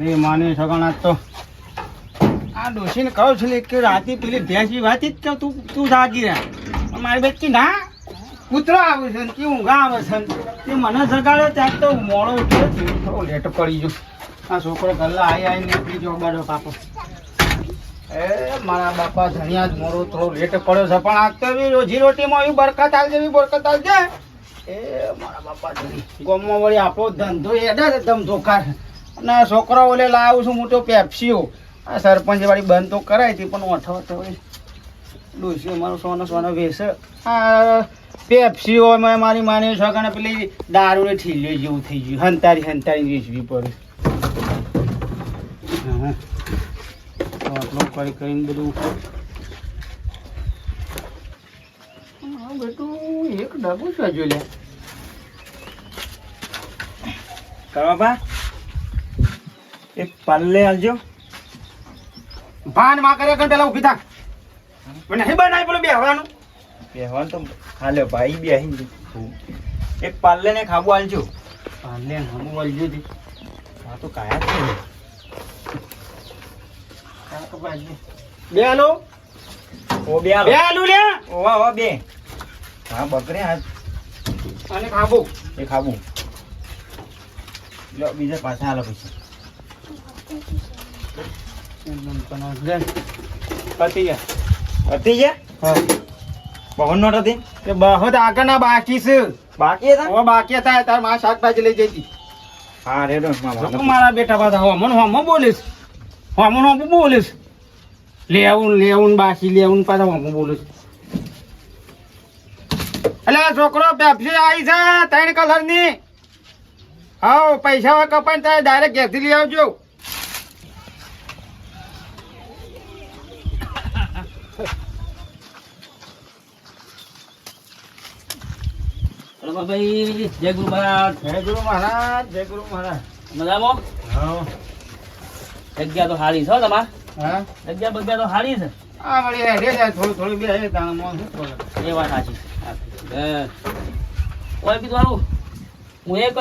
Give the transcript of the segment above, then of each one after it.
મારી માની સગણા તો આ ડોશીને કહું છું કે રાતે પેલી ભેંસી વાતી જ તું તું જાગી રહ્યા મારી બેટી ના કૂતરો આવે છે ને કે ઊંઘા આવે છે તે મને જગાડ્યો ત્યાં તો મોડો ઉઠ્યો થોડો લેટ પડી ગયો આ છોકરો ગલ્લા આવી નીકળી ગયો બાડો પાપો એ મારા બાપા ધણિયા જ મોડો થોડો લેટ પડ્યો છે પણ આ તો રોજી રોટીમાં એવી બરકત આવી જેવી બરકત આવી જાય એ મારા બાપા ધણી ગામમાં વળી આપણો ધંધો એડા એકદમ ધોખા છે અને છોકરો ઓલે લાવું છું મોટો પેપ્સીઓ આ સરપંચ વાળી બંધ તો કરાવી હતી પણ ઓઠો વળી ડોસીઓ મારો સોનો વેસે આ પેપ્સીઓ મારી માની છોકરાને પેલી દારૂને ઠીલ્યો જેવું થઈ ગયું હંતારી વેચવી પડે હા આટલું કરીને બધું બેટું એક ડબ્બો છે જો લે કરવા એક પલ્લે આવજો ભાન માં કરે પેલા ઉભી થાક મને નહીં બનાવી પેલું બેહવાનું તો હાલે ભાઈ બેહી એક પાલ્લે ને ખાબુ આલજો પાલ્લે ખાબુ આલજો દી આ તો કાયા છે બે આલો ઓ બે આલુ લે ઓ બે હા બકરે હાથ અને ખાબુ એ ખાબુ લો બીજા પાછા હાલો પછી પતી ગયા હા બહુ નોટ હતી કે બહુ આગળના બાકી છે બાકી હતા બાકી હતા તાર માં શાકભાજી લઈ જતી હા રેડો મારા બેટા પાછા હમણ બોલીશ હમણ બોલીશ લેવું બાકી લેવું પાછા હમણ બોલીશ એટલે છોકરો પેપ્સી આવી છે 3 કલરની હા પૈસા કપાઈને તારે ડાયરેક્ટ ઘેરથી લઈ આવજો ભાઈ જય ગુરુ મહારાજ મજામાં હા જગ્યા તો સારી છે તમારે હા જગ્યા બગ્યા તો સારી છે હા વળી હેડે જાય થોડું બે તાણમાં શું એ વાત સાચી કોઈ કીધું સારું હું એક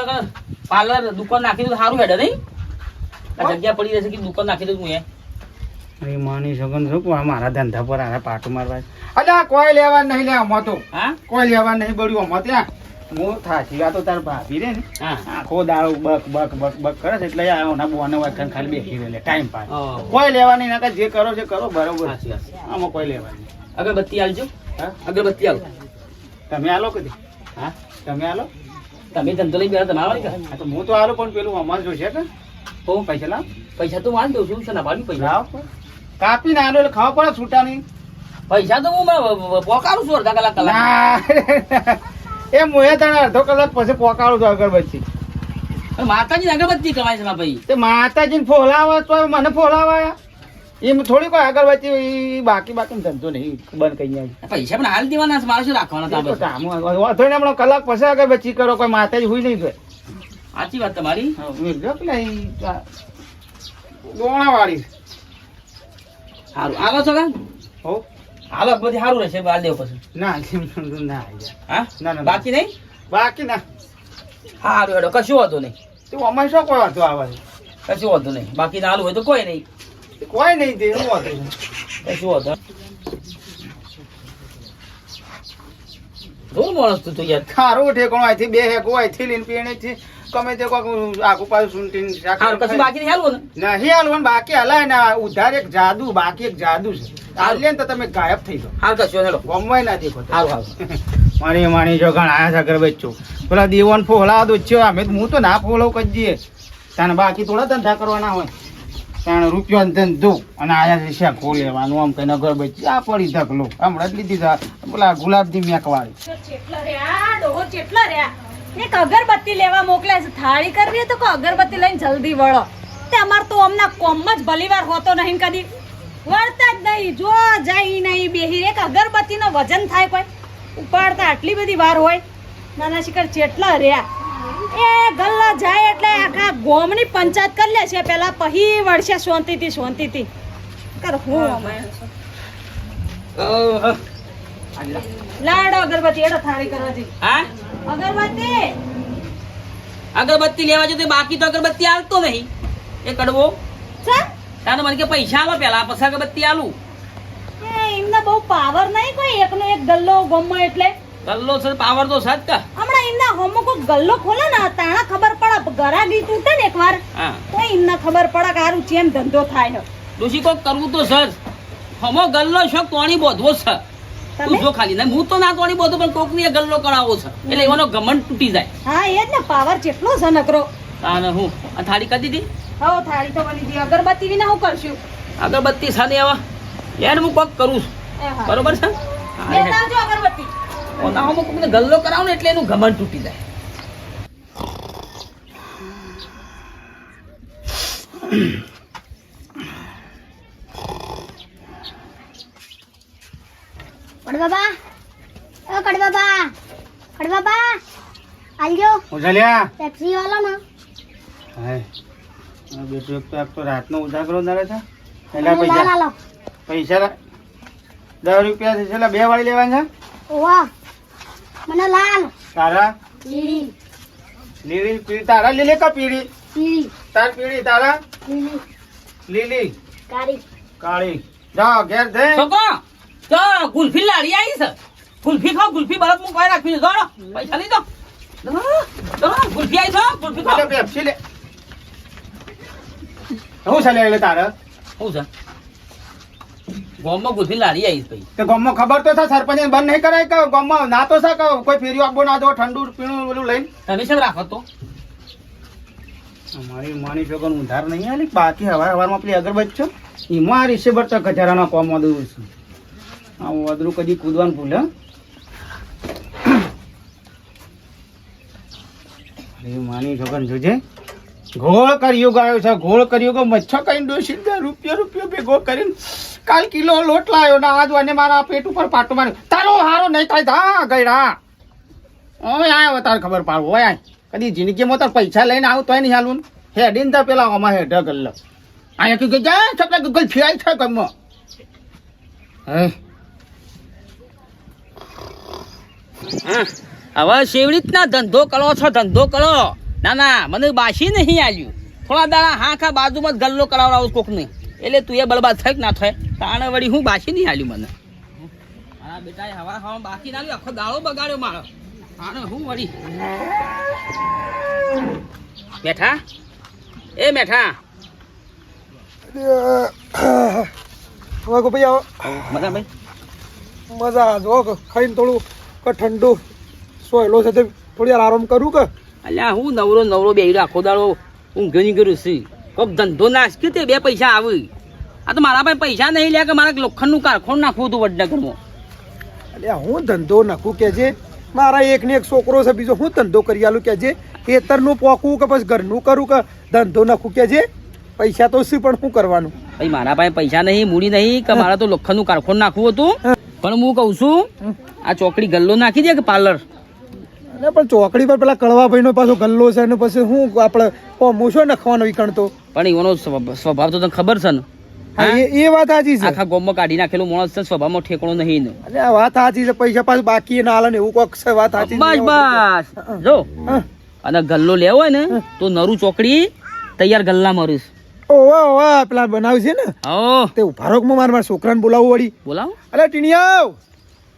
પાર્લર દુકાન નાખી દઉં સારું હેડે નહીં જગ્યા પડી રહેશે કે દુકાન નાખી દઉં હું એ માની સગન છું મારા ધંધા પર આને પાટું મારવા અલ્યા કોઈ લેવા નહીં લે આમાં તો હા કોઈ લેવા નહીં બળ્યું આમાં ત્યાં હું થાકી આ તો તાર ભાભી રે ને આખો દાડો બક કરે છે એટલે ના બોને વાખન ખાલી બેસી રહે ટાઈમ પાસ કોઈ લેવા નહીં ના જે કરો છે કરો બરોબર આમાં કોઈ લેવા નહીં અગરબત્તી આલજો હા અગરબત્તી આલો તમે આલો કદી હા તમે આલો તમે ધંધો લઈ ગયા તમારા વાળી તો હું તો આલો પણ પેલું અમાર જોશે કે હું પૈસા લાવ પૈસા તો વાંચ દઉં છું છે ના પાડી પૈસા કાપી ને આલો એટલે ખાવા પડે છૂટા નહીં પૈસા તો હું પોકાડું છું અડધા કલાક એ મોએ તને અડધો કલાક પછી પોકાડું છું અગરબત્તી માતાજી અગરબત્તી કમાય છે ભાઈ તે માતાજીને ફોલાવા તો મને ફોલાવા એમ થોડી કોઈ અગરબત્તી બાકી ધંધો નહીં બંધ કરી જાય પૈસા પણ હાલ દેવાના મારે શું રાખવાના હમણાં કલાક પછી અગરબત્તી કરો કોઈ માતાજી હુઈ નહીં થાય સાચી વાત તમારી દોણા વાળી સારું આગળ છો હો હાલો બધી સારું રહેશે બાલ દેવ પછી ના હા ના બાકી નહીં બાકી ના સારું હેડો કશું વાંધો નહીં તું અમારે શું કોઈ વાંધો આવે કશું વાંધો નહીં બાકી ના હાલું હોય તો કોઈ નહીં તે શું વાંધો કશું વાંધો રોજ માણસ તું યાર ખારું ઠેકોણ અહીંથી બે હેકો અહીંથી લઈને પીણે છે ગમે તે કોઈ આગુ પાછું સુંટીને કશું બાકી નહીં હાલવું ને નહીં હાલવું બાકી હલાય ને ઉધાર એક જાદુ બાકી એક જાદુ છે હાલ તો તમે ગાયબ થઈ જાઓ હાલ કશું હેલો ગમવાય ના દેખો હાલ માણી જો ઘણા આયા છે અગરબત્તી પેલા દેવન ફોલા દો છે અમે હું તો ના ફોલો કજીએ તાને બાકી થોડા ધંધા કરવાના હોય તાણે રૂપિયો ધંધો અને આયા છે શેકો લેવાનું આમ કઈ અગરબત્તી આ પડી ધકલો હમણાં જ લીધી પેલા ગુલાબજી મેકવાળી એક અગરબત્તી લેવા મોકલે છે થાળી કરવી તો અગરબત્તી લઈને જલ્દી વળો તે અમાર તો હમણાં કોમ જ ભલીવાર હોતો નહીં કદી વળતા જ નહીં જો જાય નહીં બેહી એક અગરબત્તી નો વજન થાય કોઈ ઉપાડતા આટલી બધી વાર હોય નાના શિખર ચેટલા રહ્યા એ ગલ્લા જાય એટલે આખા ગોમની પંચાયત કરી લે છે પેલા પહી વળશે શાંતિથી કર હું લાડો અગરબત્તી એડો થાળી કરવાથી હા અગરબત્તી લેવા જો બાકી તો અગરબત્તી આવતો નહીં એ કડવો ચા તાને મને કે પૈસા આલો પેલા પછી અગરબત્તી આલું. એમને બહુ પાવર નહીં કોઈ એકનો એક ગલ્લો ગમો એટલે ગલ્લો છે પાવર તો સાચ કા. હમણાં એમના હોમો કોઈ ગલ્લો ખોલે ને તાણા ખબર પડે ગરાગી તૂટે ને એકવાર હા તો એમને ખબર પડે કે હારું ચેમ ધંધો થાય ડોશી કોક કરવું તો સર હમો ગલ્લો શોખ તોણી બોધવો છે. તું તમે જો ખાલી ના હું તો ના તોણી બોધું પણ કોક ને ગલ્લો કરાવો છે એટલે એવાનો ઘમંડ તૂટી જાય. હા એ જ ને પાવર કેટલો છે નકરો. તાને હું આ થાળી કરી દીધી હો થાળી તો બની દી અગરબત્તી વિના હું કરશું અગરબત્તી સાથે આવા યાર હું કોક કરું છું એ હા બરોબર છે. લેતા આવજો અગરબત્તી. પોતાનો કોકને ગલ્લો કરાવો ને એટલે એનું ઘમંડ તૂટી જાય. કડબાબા આલજો ઉજાલ્યા ટેક્સી વાળા ના હાય આ બેટો એક તો રાતનો ઉજાગરો નરે છે એલા પૈસા લાલો પૈસા 10 રૂપિયા છે છેલ્લા 2 વાળી લેવાના છે વાહ મને લાલ તારા લીલી લીલી પીળી તારા લીલી કા પીળી પીળી તાર પીળી તારા લીલી લીલી કાળી કાળી જા ઘેર દે છોકરા તો ગુલ્ફી લાડી આવી છે. ગુલ્ફી ખાઓ ગુલ્ફી બરફ હું કોઈ રાખી દો પૈસા લઈ દો. ગુલ્ફી આવી છે ગુલ્ફી ખાઓ. પેપ્સી લે હું ચાલે એટલે તારે શું છે ગોમમાં ગુલ્ફી લાડી આવી છે ભાઈ. તે ગામમાં ખબર તો છે સરપંચ બંધ નહીં કરાય કે ગામમાં ના તો છે કે કોઈ ફેરી આપવો ના દો ઠંડુ પીણું બધું લઈને તમે શું રાખો તો અમારી માની છોકર ઉધાર નહીં આલી બાકી હવારમાં પેલી અગરબત્તી છો એમાં આ રીસે બરતા કચરાના કોમમાં દઉં છું આ વધરું કદી કૂદવાનું ભૂલે અરે માની છોકર જોજે ઘોળ કર્યો ગાયો છે ઘોળ કર્યો ગયો મચ્છર કઈ ડોસી રૂપિયો ભેગો કરીને કાલ કિલો લોટ લાવ્યો ને આજ અને મારા પેટ ઉપર પાટો માર્યો તારો હારો નહીં થાય ધા ગયડા ઓય આયો તાર ખબર પાડવો ઓય કદી જિંદગીમાં તાર પૈસા લઈને આવું તોય નહીં હાલું હેડીને તો પેલા આમાં હેડ ગલ્લો અહીંયા કે જા છોકરા ગૂગલ ફિરાય છે ગમમાં હે હવે શેવડી રીતના ધંધો કરો છો ધંધો કરો. ના ના મને બાસી નહીં આલ્યું થોડા દાડા હા ખા બાજુમાં જ ગલ્લો કરાવડાવું કોક નહીં એટલે તું એ બળબાદ થાય કે ના થાય તાણે વળી હું બાસી નહીં આલ્યું મને. મારા બેટાએ હવા બાકી ના આખો દાડો બગાડ્યો મારો તાણે હું વળી મેઠા એ મેઠા હવે ભાઈ આવો મજા ભાઈ મજા જો ખાઈને થોડું ઠંડુ સોયલો છે તે થોડી વાર આરામ કરું કે અલ્યા હું નવરો બે આખો દાડો ઊંઘ નહીં કરું છું કોક ધંધો નાખ્યો તે 2 પૈસા આવે આ તો મારા પાસે પૈસા નહીં લે કે મારે લોખંડનું કારખાનું નાખવું હતું વડનગરમાં. એટલે હું ધંધો નાખું કે છે મારા એક ને એક છોકરો છે બીજો હું ધંધો કરી આલું કે છે ખેતરનું પોકવું કે પછી ઘરનું કરું કે ધંધો નાખું કે છે પૈસા તો શું પણ શું કરવાનું ભાઈ મારા પાસે પૈસા નહીં મૂડી નહીં કે મારે તો લોખંડનું કારખાનું નાખવું હતું પણ હું કહું છું આ ચોકડી ગલ્લો નાખી દે કે પાર્લર અને પણ ચોકડી પર પેલા કળવાભાઈ નો પાછો ગલ્લો છે ને પછી હું આપણે મોશો નાખવાનો વિકણતો પણ એનો સ્વભાવ તો તને ખબર છે ને હા એ વાત સાચી છે આખા ગામમાં કાઢી નાખેલું માણસ છે સ્વભાવમાં ઠેકણો નહીં ને. એટલે આ વાત સાચી છે પૈસા પાછું બાકી ના હાલે ને એવું કોક છે વાત સાચી બસ બસ જો અને ગલ્લો લેવો હોય ને તો નરું ચોકડી તૈયાર ગલ્લા મરીશ. ઓવા ઓવા પેલા બનાવ્યું છે ને હો તે ઉભારોક માં મારા છોકરાને બોલાવવું વળી બોલાવો અલે ટીણિયા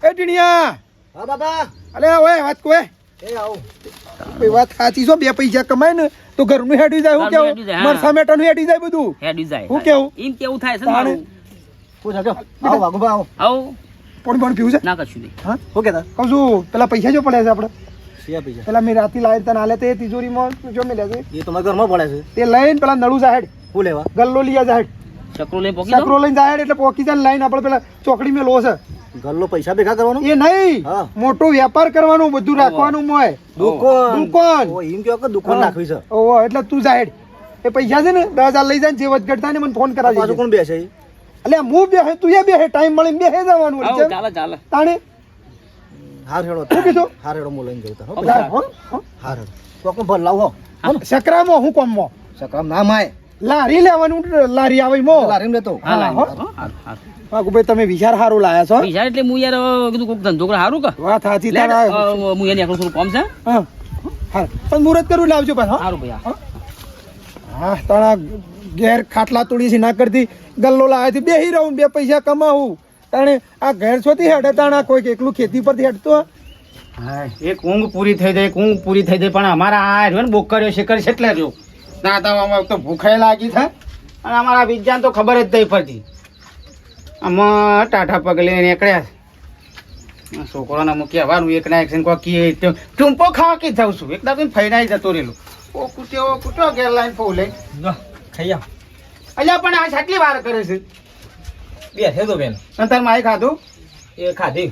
એ ટીણિયા હા બાબા અલે ઓય વાત કોય એ આવો એ વાત સાચી છો 2 પૈસા કમાય ને તો ઘરનું હેડી જાય હું ઘરનું કેવું હેડી જાય, હા. મરસા મેટાનું હેડી જાય બધું હેડી જાય હું કેવું એમ કેવું થાય છે ને મારું. હું જાજો આવો વાગો આવો આવો પણ પીવું છે ના કશું નહીં. હા હું કેતા કહું છું પેલા પૈસા જો પડ્યા છે આપણે શિયા પૈસા પેલા મેં રાતી લાવી તને હાલે તે તિજોરીમાં જો મેલ્યા છે એ તમારા ઘરમાં પડ્યા છે તે લઈને પેલા નળું જાહેડ હું લેવા ગલ્લો લીયા જાહેડ ચક્રો લઈને પોકી દો. સકરો લઈને જાહેડ એટલે પોકી જાય લાઈન આપણે પેલા ચોકડી મેં લો છે ગલ્લો પૈસા ભેગા કરવાનું એ નહીં હા. મોટો વેપાર કરવાનું બધું રાખવાનું મોય દુકાન ઓ એમ કહો કે દુકાન નાખવી છે ઓહો એટલે તું જાહેડ એ પૈસા છે ને 10,000 લઈ જાય જે વધઘટ થાય ને મને ફોન કરાવજે પાછું કોણ બેસે ઈ? એટલે હું બેહે તું એ બેહે ટાઈમ મળીને બેહે જવાનું વળી આવો, છે. ચાલે ચાલે તાણે હાર હેડો શું કીધું? હાર હેડો હું લઈને જઉં તાર, હો હો, પૈસા. હો, હો. હાર હેડો તો કોણ ભર લાવો સકરામાં હું કોમમાં સકરામ ના માય લારી લેવાનું લારી આવે મો લારીમ લેતો હા લાવી હો. દો. હા, હા. ભાઈ તમે વિચાર સારું લાયા છો પૈસા એટલે હું યાર કીધું કોક ધંધો કરે સારું કે વાત સાચી લે, તારા હું એને એકલું થોડું કોમ છે હા હા પણ મુહૂર્ત કરવું લાવજો પાછો સારું ભાઈ હા. હા તાણા ઘેર ખાટલા તોડી છે ના કરતી ગલ્લો લાવ્યાથી બેહી રહું 2 પૈસા કમાવું તાણે આ ઘેર છોથી હેડે તાણા કોઈક એકલું ખેતી પરથી હેડતો હા એક ઊંઘ પૂરી થઈ જાય, એક ઊંઘ પૂરી થઈ જાય, પણ અમારા આ રહ્યો ને બોકર્યો શિખર છે એટલે રહ્યો ના તો અમારે તો ભૂખાઈ લાગી થાય અને અમારા વિજ્ઞાન તો ખબર જ નહીં પડતી. આમાં ટાઢા પગલે નીકળ્યા છોકરાને મૂકી આવવાનું એક ના એક કોઈ ટૂંપો ખાવા કી જાઉં છું એકદમ ફૈનાઈ જતો રહેલો ઓ કૂટ્યો ઘેર લાઈન ફોલ લઈ ખાઈ આવ અલ્યા પણ આ કેટલી વાર કરે છે બેઠે તો બેન અને તાર માએ ખાધું એ ખાધી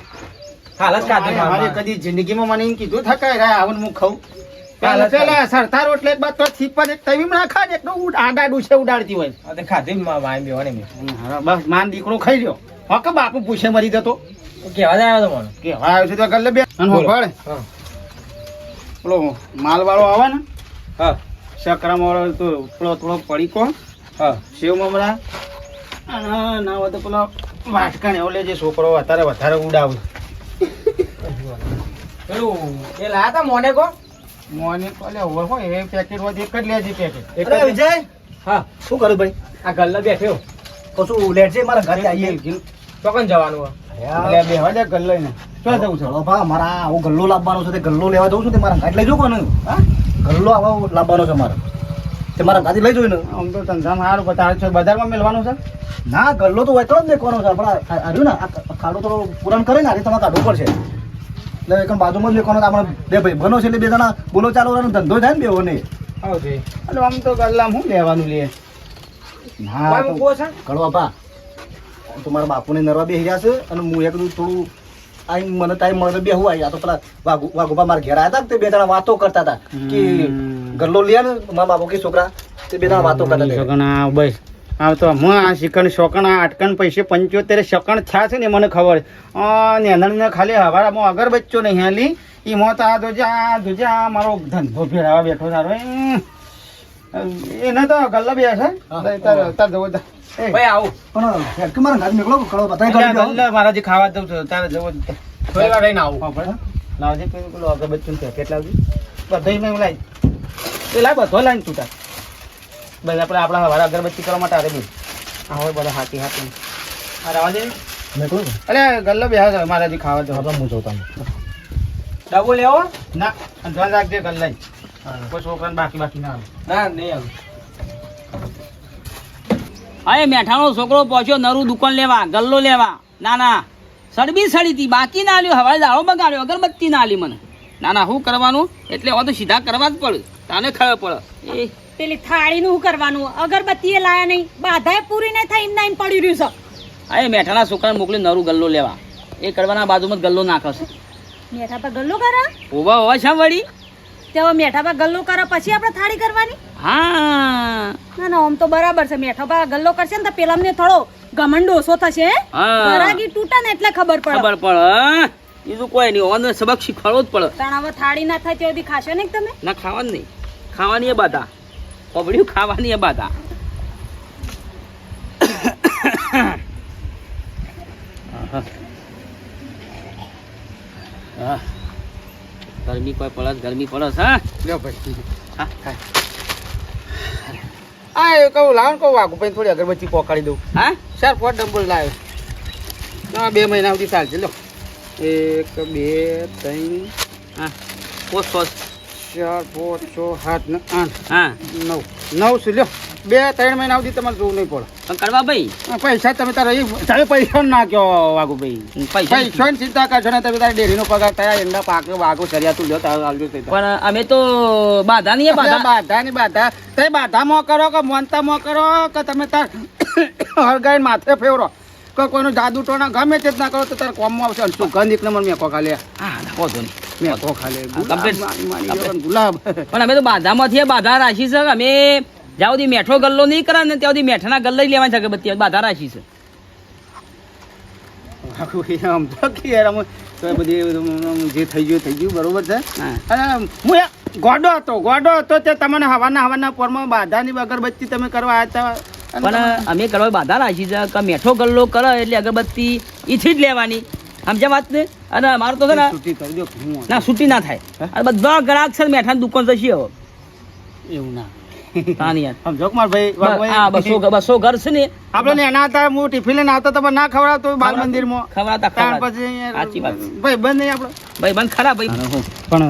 હાલ જ ખાધી મારે કદી જિંદગીમાં મને એમ કીધું થકાય રહ્યા આવું હું ખાઉં પેલા સરતા રોટલે બાદ તો છીપા એક તવી ના ખાય એકનો આડા ડૂસે ઉડાડતી હોય ખાધી વાય બેવાની બસ માન દીકરો ખાઈ રહ્યો હો કે બાપુ પૂછે મરી જતો કેવા જ આવ્યો તો મને કેવા આવ્યો છે તો ગલ્લે બે અને હોભળ પેલો માલ વાળો આવે ને હા સકરામ વાળો તો પેલો થોડો પડીકો હા સેવ મમરા અને ના હોય તો પેલો વાટકા ને એવો લેજે છોકરો વધારે ઉડાવે પેલું એ લાયા તા મોને કો મોને કોલે ઓવર હોય એ પેકેટ હોય એક જ લેજે પેકેટ અરે વિજય હા શું કરું ભાઈ આ ગલ્લા બેઠ્યો કશું લેટ છે મારા ઘરે આવીએ ચોકન જવાનું એટલે બે હજાર ગલ્લો લઈને શું જવું છે ચલો ભા મારા આવો ગલ્લો લાવવાનો છે તે ગલ્લો લેવા જઉં છું તે મારા ગાડી લઈ જાઉં કોને હા ગલ્લો આવો લાવવાનો છે મારે તે મારા ગાડી લઈ જોઈને આમ તો ધંધામાં સારું બતાવે છે બજારમાં મેળવાનું છે ના ગલ્લો તો વૈકળો જ દેખવાનો છે આપણે આવ્યું ને આ ખાડો થોડો પૂરણ કરે ને આજે તમારે કાઢવું પડશે એટલે એક બાજુમાં જ લેખવાનો આપણે બે ભાઈ બનો છે એટલે બે જણા બોલો ચાલો ધંધો થાય ને બેઓને આવશે એટલે આમ તો ગલ્લામાં શું લેવાનું લે ના તો કડવા ભા તો મારા બાપુને નરવા બેસી રહ્યા છે અને હું એકલું થોડું આઈ મને ટાઈમ મળે તો બેહું આવી આ તો પેલા વાઘુભા મારા ઘેર આવ્યા હતા તે બે જણા વાતો કરતા હતા કે ગલ્લો લે ને મારા બાપુ કે છોકરા તે બે જણા વાતો કરતા હતા શકણ બસ આવ તો હું આ શિકણ શોકણ આ અટકણ પૈસે 75 શકણ થયા છે ને મને ખબર નેનને ખાલી હવારામાં અગરબચ્ચો નહીં હાલી એમાં તો આ જોજે આ મારો ધંધો ફેરાવા બેઠો તારો એને તો ગલ્લા બે છે તાર જવો ભાઈ આવું પણ હેડ કે મારા ગાડી નીકળો કડવા બતાવી કરી દો ગલ્લા મારાથી ખાવા દઉં છું તારે જવો થોડી વાર રહીને આવું લાવજે પેલું અગરબચ્ચું પેકેટ લાવજે બધા મેં લાવી એ લાવ બધો લાવીને તું તાર બસ આપણે આપણા હવારા અગરબત્તી કરવા માટે આરે બી આ હોય બધા હાથી હાથી આ રવા દે નીકળો અરે ગલ્લો બે છે મારાથી ખાવા દઉં તો હું જોતા ડબો લેવો ના ધ્યાન રાખજે ગલ્લા કોઈ છોકરાને બાકી ના આવે ના નહીં આવું હા એ મેઠાનો છોકરો પહોંચ્યો નરું દુકાન લેવા ગલ્લો લેવા ના ના સડબી સડી હતી બાકી ના આલ્યો હવારે દાળો બગાડ્યો અગરબત્તી ના આલી મને ના ના શું કરવાનું એટલે હવે તો સીધા કરવા જ પડે તાને ખબર પડે એ પેલી થાળીનું શું કરવાનું અગરબત્તી એ લાયા નહીં બાધાએ પૂરી નહીં થાય એમ પડી રહ્યું છે હા એ મેઠાના છોકરાને મોકલી નરું ગલ્લો લેવા એ કરવાના બાજુમાં જ ગલ્લો નાખશે મેઠા પર ગલ્લો કરે ઉભા હોવા છે વળી તેઓ મેઠા પર ગલ્લો કરે પછી આપણે થાળી કરવાની હા ના ના આમ તો બરાબર છે મેઠા પર ગલ્લો કરશે ને તો પેલા ને થોડો ઘમંડ ઓછો થશે હા. ગરાગી તૂટે ને એટલે ખબર પડે ખબર પડે બીજું કોઈ નહીં ઓને સબક શીખવાડવો જ પડે તાણ હવે થાળી ના થાય ત્યાં સુધી ખાશો નહીં તમે ના ખાવાનું નહીં ખાવાની એ બાધા પબડ્યું ખાવાની એ બાધા ગરમી કોઈ પડે ગરમી પડે હા લ્યો ભાઈ હા આ એ કહું લાવ ને કહું વાગુ ભાઈ થોડી અગરબત્તી પોકાડી દઉં હા ચાર 4 ડબલ લાવ્યો 2 મહિના સુધી ચાલશે લો 1 2 3 હા પોસ્ટ પોસ્ટ 4 5 6 7 ને 8 હા 9 છે લ્યો 2-3 મહિના સુધી તમારે જોવું નહીં પડે પણ કરવા ભાઈ પૈસા તમે તારે પૈસા નાખ્યો વાગુ ભાઈ પૈસા ચિંતા કરશો ને તમે તારે ડેરીનો પગાર થયા એંડા પાકે વાગો ચર્યા તું લ્યો તારે આવજો પણ અમે તો બાધા નહીં બાધા બાધા ની બાધા તે બાધામાં કરો કે મોનતામાં કરો કે તમે તાર હળગાઈને માથે ફેવરો કે કોઈનું જાદુ ટોણા ગમે તે જ ના કરો તો તારે કોમમાં આવશે અને સુગંધ એક નંબર મેકો ખાલે હા વાંધો નહીં મેકો ખાલે complete. ગુલાબ પણ અમે તો બાધામાંથી બાધા રાખી છે અમે જ્યાં સુધી મેઠો ગલ્લો નહીં કરે ને ત્યાં સુધી મેઠાના ગલ્લો જ લેવાની છે અગરબત્તી બાધા રાખી છે આમ તો કે યાર આમ તો એ બધી જે થઈ ગયું બરોબર છે હા અને હું એ ગોડો હતો તે તમને હવાના પોરમાં બાધાની અગરબત્તી તમે કરવા આવ્યા હતા પણ અમે કરવા બાધા રાખી છે કે મેઠો ગલ્લો કરે એટલે અગરબત્તી ઈથી જ લેવાની સમજ્યા વાત ને અને અમારું તો છે ને છૂટી કરી દો હું ના છૂટી ના થાય અને બધા ગ્રાહક છે ને મેઠાની દુકાન જશે હવે એવું ના તાની યાર સમજો કે મારા ભાઈ વાઘુભાઈ? આ 200 ઘર છે ને આપણે નેના હતા હું ટિફિન લઈને આવતો તો પણ ના ખવડાવતો બાલ મંદિરમાં ખવડાવતા ત્યાર ખવડાવતા. પછી સાચી વાત. ભાઈ બંધ નહીં આપણે ભાઈ બંધ ખરા ભાઈ પણ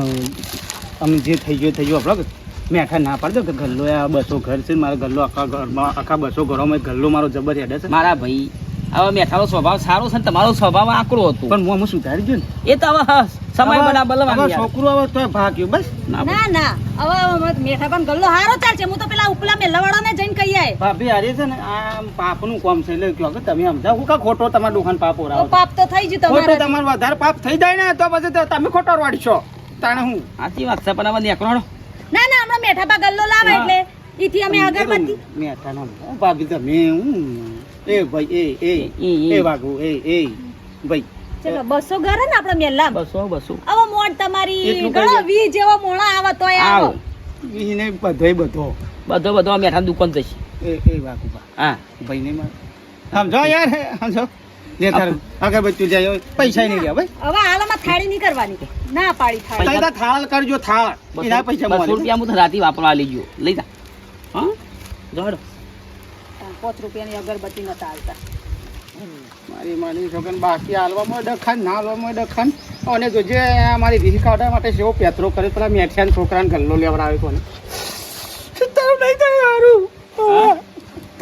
અમે જે થઈ ગયું આપણે મેં આખા ના પાડતો કે ગલ્લો આ 200 ઘર છે ને મારો ગલ્લો આખા ઘરમાં આખા 200 ઘરોમાં ગલ્લો મારો જબર હેડે છે મારા ભાઈ હવે મેઠાનો સ્વભાવ સારો છે ને તમારો સ્વભાવ આકરો હતો પણ હું સુધારી ગયો ને એ તો હવે સમય બરાબર હવે છોકરો હવે તો ભાગ્યો બસ ના ના હવે મેઠા પણ ગલ્લો હારો ચાલશે હું તો પેલા ઉપલા મેલવાળાને જઈને કહી આય ભાભી હારે છે ને આ પાપનું કામ છે એટલે કહો કે તમે સમજાવો હું કા ખોટો તમારા દુકાન પાપો તો રાવો પાપ તો થઈ ગયું ખોટો તમારે તમારે વધારે પાપ થઈ જાય ને તો પછી તો તમે ખોટો વાળશો તાણે હું સાચી વાત છે પણ હવે નેકરો ના ના હમણાં મેઠા પા ગલ્લો લાવે એટલે ઈથી અમે અગરબત્તી મેં તાનો ભાભી તમે હું એ ભાઈ એ વાગુ એ ભાઈ ચલો 200 ઘર હે ને આપણે મેલ્લા 200 હવે મોડ તમારી એટલું ગણો કરી 20 જેવો મોણા આવે તોય આવો આવો એને બધોય બધો બધો મેઠા દુકાન જશે એ વાગુ હા ભાઈ ને માર સમજો યાર સમજો જે તાર અગરબત્તી જાય પૈસા નહીં ગયા ભાઈ હવે હાલમાં થાળી નહીં કરવાની ના પાડી થાળી તઈ તો થાળ કરજો થાળ એના પૈસા 200 મળે રૂપિયા હું રાતી વાપરવા લઈ ગયો લઈ જા હા જોડો 5 રૂપિયાની અગરબત્તી નતા હાલતા મારી છોકન બાકી હાલવામાં ડખાન ના હાલવામાં ડખાન અને જોજે મારી રીહ કાઢવા માટે સેવો પેતરો કરે પેલા મેઠિયાના છોકરાને ગલ્લો લેવડાવે કોને તારું નહીં થાય હારું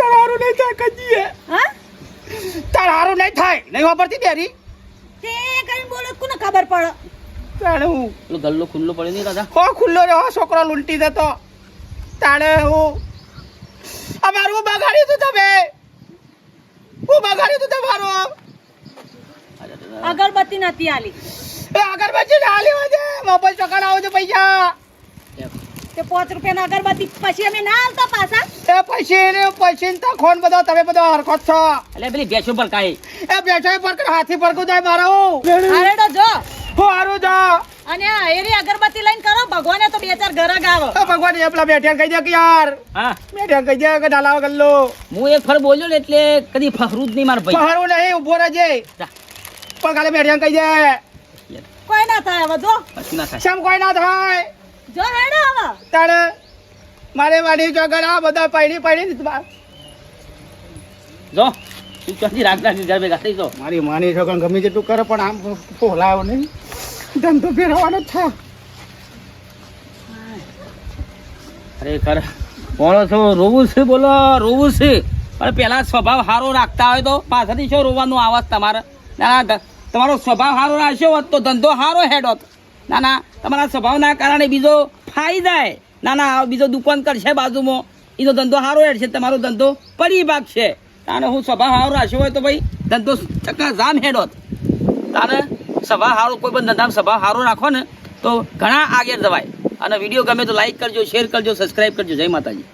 તારું નહીં થાય કજીએ હા તારું નહીં થાય નહીં વાપરતી ડેરી તે કઈ બોલો કોને ખબર પડે તાણે હું પેલો ગલ્લો ખુલ્લો પડે નહીં રાજા હો ખુલ્લો રે હો છોકરો લૂંટી દેતો તાણે હું અમારું બગાડ્યું તું તમે હું બગાડ્યું તું તમારું અગરબત્તી નથી આલી એ અગરબત્તી ના લેવા દે મોબાઈલ ચકડાવો છે પૈસા તે 5 રૂપિયાની અગરબત્તી પછી અમે ના હાલતા પાછા એ પછી તો ખોન બધો તમે બધો હરખો જ છો એટલે પેલી ભેંસો પર કાંઈ એ બેઠા પર હાથી પર જાય મારો હારેડો જો હું હારું જા અને આ એરી અગરબત્તી લઈને કરો ભગવાને તો 2-4 ઘરા ગાવ ભગવાન એ પેલા બેઠ્યા કહી દે કે યાર હા બેઠ્યા કહી દે કે ડાલાવ ગલ્લો હું એક ફર બોલ્યો ને એટલે કદી ફરું જ નહીં મારા ભાઈ હારું નહીં ઉભો રહેજે જા. પણ કાલે બેઠ્યા કહી દે કોઈ ના થાય હવે જો પછી ના થાય શમ કોઈ ના થાય જો હેડો હવે તારે મારે વાડી ચોગર આ બધા પડી જો તું ચોથી રાખ ઘર ભેગા થઈ જો મારી માની છોકરા ગમે તેટલું કરે પણ આમ પોલાવ નહીં ધંધો ફેરવાનો જ છે ખરેખર બોલો છો રોવું છે બોલો રોવું છે પણ પેલા સ્વભાવ સારો રાખતા હોય તો પાછળથી શું રોવાનો આવાજ તમારે ના તમારો સ્વભાવ સારો રાખ્યો હોત તો ધંધો સારો હેડોત ના તમારા સ્વભાવના કારણે બીજો ફાઈ જાય ના બીજો દુકાન કરશે બાજુમાં એનો ધંધો સારો હેડશે તમારો ધંધો પડી ભાગશે તાને હું સ્વભાવ સારો રાખ્યો હોય તો ભાઈ ધંધો ચક્કાજામ હેડોત તાને સ્વભાવ સારો કોઈ પણ ધંધામાં સ્વભાવ સારો રાખો ને તો ઘણા આગળ જવાય અને વિડીયો ગમે તો લાઈક કરજો શેર કરજો સબસ્ક્રાઈબ કરજો જય માતાજી